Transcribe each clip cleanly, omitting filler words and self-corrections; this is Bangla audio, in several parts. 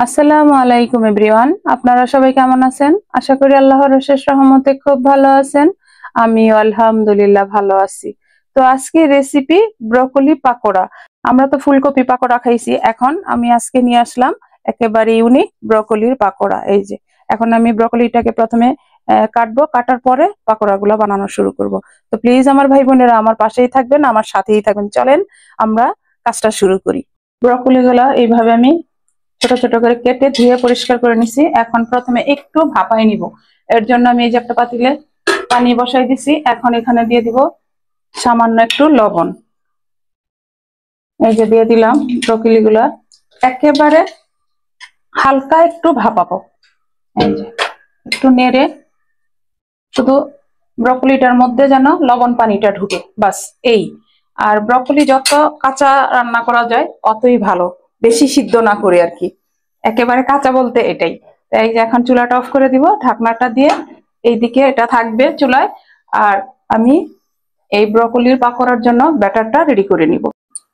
আসসালামু আলাইকুম এভরিওয়ান, আপনারা সবাই কেমন আছেন? আশা করি আল্লাহর অশেষ রহমতে খুব ভালো আছেন। আমি আলহামদুলিল্লাহ ভালো আছি। তো আজকে রেসিপি ব্রকলি পাকোড়া। আমরা তো ফুলকপি পাকোড়া খাইছি, এখন আমি আজকে নিয়ে আসলাম একেবারে ইউনিক ব্রকলির পাকোড়া। এই যে এখন আমি ব্রকলিটাকে প্রথমে কাটবো, কাটার পরে পাকোড়াগুলো বানানো শুরু করব। তো প্লিজ আমার ভাই বোনেরা আমার পাশেই থাকবেন, আমার সাথেই থাকবেন। চলেন আমরা কাজটা শুরু করি। ব্রকলিগুলো এইভাবে আমি ছোট ছোট করে কেটে ধুয়ে পরিষ্কার করে নিছি। এখন প্রথমে একটু ভাপাই নিব। এর জন্য আমি এই যে একটা পাতিলে পানি বসাই দিছি। এখন এখানে দিয়ে দিব সামান্য একটু লবণ। এই যে দিয়ে দিলাম ব্রকলি গুলা, একেবারে হালকা একটু ভাপাবো। এই যে একটু নেড়ে শুধু ব্রকলিটার মধ্যে যেন লবণ পানিটা ঢুকে, বাস এই। আর ব্রকলি যত কাঁচা রান্না করা যায় অতই ভালো, বেশি সিদ্ধ না করে আর কি, একেবারে কাঁচা বলতে এটাই। তাই যে এখন চুলাটা অফ করে দিব, ঢাকনাটা দিয়ে এইদিকে এটা থাকবে চুলায়। আর আমি এই ব্রকলির পাকোড়ার জন্য ব্যাটারটা রেডি করে নিব।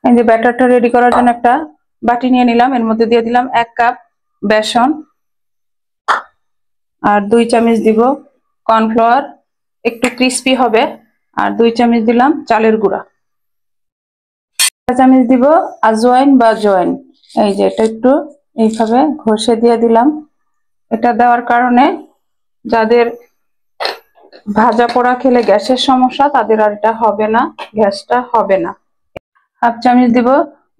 এই যে ব্যাটারটা রেডি করার জন্য একটা বাটি নিয়ে নিলাম, এর মধ্যে দিয়ে দিলাম 1 কাপ বেসন, আর 2 চামচ দিব কর্নফ্লাওয়ার, একটু ক্রিস্পি হবে। আর 2 চামচ দিলাম চালের গুঁড়া, 1 চামচ দিব আজওয়াইন বা জয়েন। এই যে এটা একটু এইভাবে ঘষে দিয়ে দিলাম। এটা দেওয়ার কারণে যাদের ভাজা পোড়া খেলে গ্যাসের সমস্যা তাদের আর এটা হবে না, গ্যাসটা হবে না। 1/2 চামচ দিব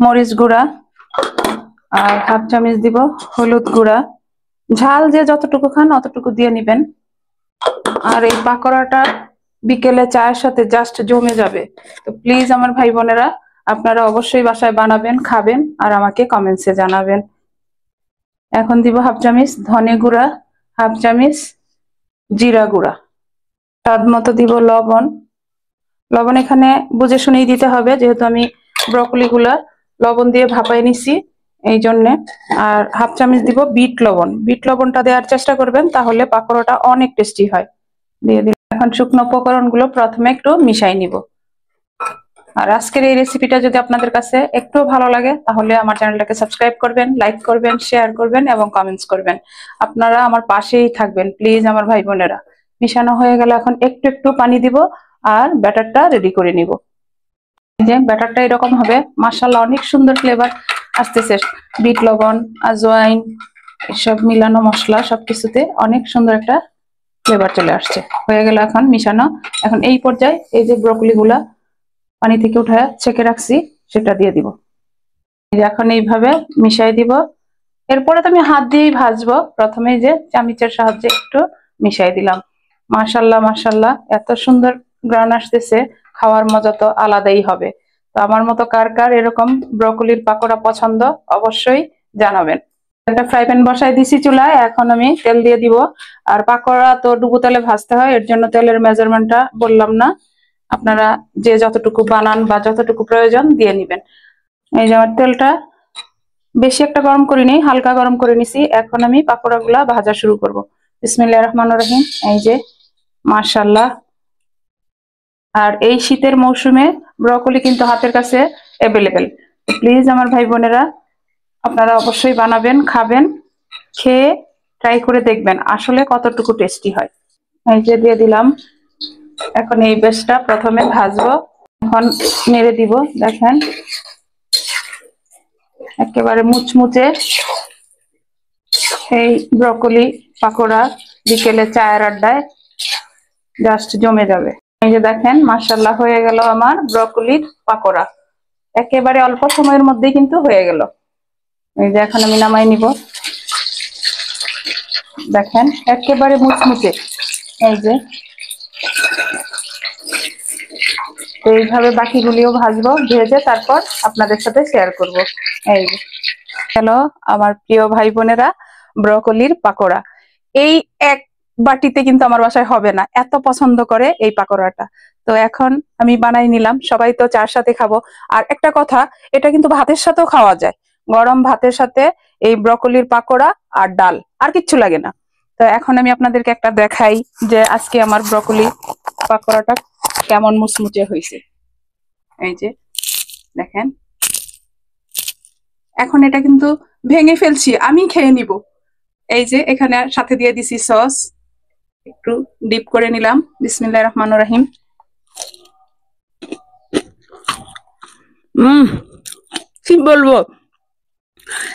মরিচ গুঁড়া, আর 1/2 চামচ দিব হলুদ গুঁড়া। ঝাল যে যতটুকু খান অতটুকু দিয়ে নিবেন। আর এই পাকোড়াটা বিকেলে চায়ের সাথে জাস্ট জমে যাবে। তো প্লিজ আমার ভাই বোনেরা আপনারা অবশ্যই বাসায় বানাবেন, খাবেন, আর আমাকে কমেন্টসে জানাবেন। এখন দিব 1/2 চামচ ধনে গুঁড়া, 1/2 চামচ জিরা গুঁড়া, স্বাদ মতো দিব লবণ। লবণ এখানে বুঝে শুনেই দিতে হবে, যেহেতু আমি ব্রকলি গুলা লবণ দিয়ে ভাপাই নিছি এই জন্যে। আর 1/2 চামচ দিব বিট লবণ। বিট লবণটা দেওয়ার চেষ্টা করবেন, তাহলে পাকোড়াটা অনেক টেস্টি হয়। দিয়ে দিলাম। এখন শুকনো উপকরণ গুলো প্রথমে একটু মিশাই নিব। আর আজকের এই রেসিপিটা যদি আপনাদের কাছে একটু ভালো লাগে তাহলে আমার চ্যানেলটাকে সাবস্ক্রাইব করবেন, লাইক করবেন, শেয়ার করবেন এবং কমেন্টস করবেন। আপনারা আমার পাশেই থাকবেন প্লিজ আমার ভাই বোনেরা। মিশানো হয়ে গেলে এখন একটু একটু পানি দিব আর ব্যাটারটা রেডি করে নিব। যে ব্যাটারটা এরকম হবে, মাশাআল্লাহ অনেক সুন্দর ফ্লেভার আসতেছে। বিট লবণ, আজওয়াইন, এসব মিলানো মশলা সবকিছুতে অনেক সুন্দর একটা ফ্লেভার চলে আসছে। হয়ে গেল এখন মিশানো। এখন এই পর্যায়ে এই যে ব্রকলি গুলা পানি থেকে উঠে ছেঁকে রাখছি সেটা দিয়ে দিব। এখন এইভাবে মিশাই দিব। এরপরে তো আমি হাত দিয়েই ভাজবো, প্রথমে যে চামচের সাহায্যে একটু মিশাই দিলাম। মাশাআল্লাহ মাশাআল্লাহ এত সুন্দর গ্রান আসতেছে, খাওয়ার মজা তো আলাদাই হবে। তো আমার মতো কার কার এরকম ব্রকলির পাকোড়া পছন্দ অবশ্যই জানাবেন। একটা ফ্রাই প্যান বসাই দিছি চুলায়, এখন আমি তেল দিয়ে দিব। আর পাকোড়া তো ডুবো তেলে ভাজতে হয়, এর জন্য তেলের মেজারমেন্টটা বললাম না, আপনারা যে যতটুকু বানান বা যতটুকু প্রয়োজন দিয়ে নিবেন। এই যে আমার তেলটা বেশি একটা গরম করিনি, হালকা গরম করে নিছি। এখন আমি পাকোড়া গুলা ভাজা শুরু করব। বিসমিল্লাহির রহমানির রহিম। এই যে মাশাআল্লাহ। আর এই শীতের মৌসুমে ব্রকলি কিন্তু হাতের কাছে অ্যাভেলেবেল। প্লিজ আমার ভাই বোনেরা আপনারা অবশ্যই বানাবেন, খাবেন, খেয়ে ট্রাই করে দেখবেন আসলে কতটুকু টেস্টি হয়। এই যে দিয়ে দিলাম। এখন এই বেশটা প্রথমে ভাজবো, এখন নেড়ে দিব। দেখেন একেবারে মুচমুচে এই ব্রকলি পাকোড়া বিকেলে চায়ের আড্ডায় জাস্ট জমে যাবে। এই যে দেখেন মাশাআল্লাহ হয়ে গেল আমার ব্রকলির পাকোড়া, একেবারে অল্প সময়ের মধ্যেই কিন্তু হয়ে গেল। এই যে এখন আমি নামাই নিব। দেখেন একেবারে মুচমুচে। এই যে এইভাবে বাকিগুলিও ভাজবো, ভেজে তারপর আপনাদের সাথে শেয়ার করব। এই যে হ্যালো আমার প্রিয় ভাই বোনেরা, ব্রকলির পাকোড়া এই এক বাটিতে কিন্তু আমার বাসায় হবে না, এত পছন্দ করে এই পাকোড়াটা। তো এখন আমি বানাই নিলাম, সবাই তো চার সাথে খাবো। আর একটা কথা, এটা কিন্তু ভাতের সাথেও খাওয়া যায়, গরম ভাতের সাথে এই ব্রকলির পাকোড়া আর ডাল, আর কিচ্ছু লাগে না। তো এখন আমি আপনাদেরকে একটা দেখাই যে আজকে আমার ব্রকলি পাকোড়াটা কেমন মুচমুচে হয়েছে। এই যে দেখেন, এখন এটা কিন্তু ভেঙে ফেলছি, আমি খেয়ে নিব। এই যে এখানে সাথে দিয়ে দিছি সস, একটু ডিপ করে নিলাম। বিসমিল্লাহির রহমানির রহিম। কি বলবো,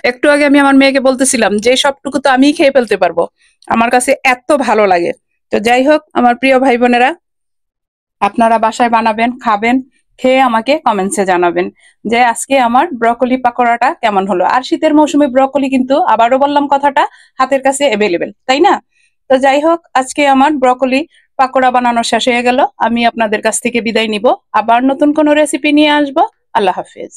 একটু আগে আমি আমার মেয়েকে বলতেছিলাম যে সবটুকু তো আমিই খেয়ে ফেলতে পারবো, আমার কাছে এত ভালো লাগে। তো যাই হোক আমার প্রিয় ভাই বোনেরা, আপনারা বাসায় বানাবেন, খাবেন, খেয়ে আমাকে কমেন্টসে জানাবেন যে আজকে আমার ব্রকলি পাকোড়াটা কেমন হলো। আর শীতের মৌসুমে ব্রকলি কিন্তু, আবারও বললাম কথাটা, হাতের কাছে অ্যাভেলেবেল, তাই না? তো যাই হোক আজকে আমার ব্রকলি পাকোড়া বানানো শেষ হয়ে গেল। আমি আপনাদের কাছ থেকে বিদায় নিব, আবার নতুন কোনো রেসিপি নিয়ে আসবো। আল্লাহ হাফেজ।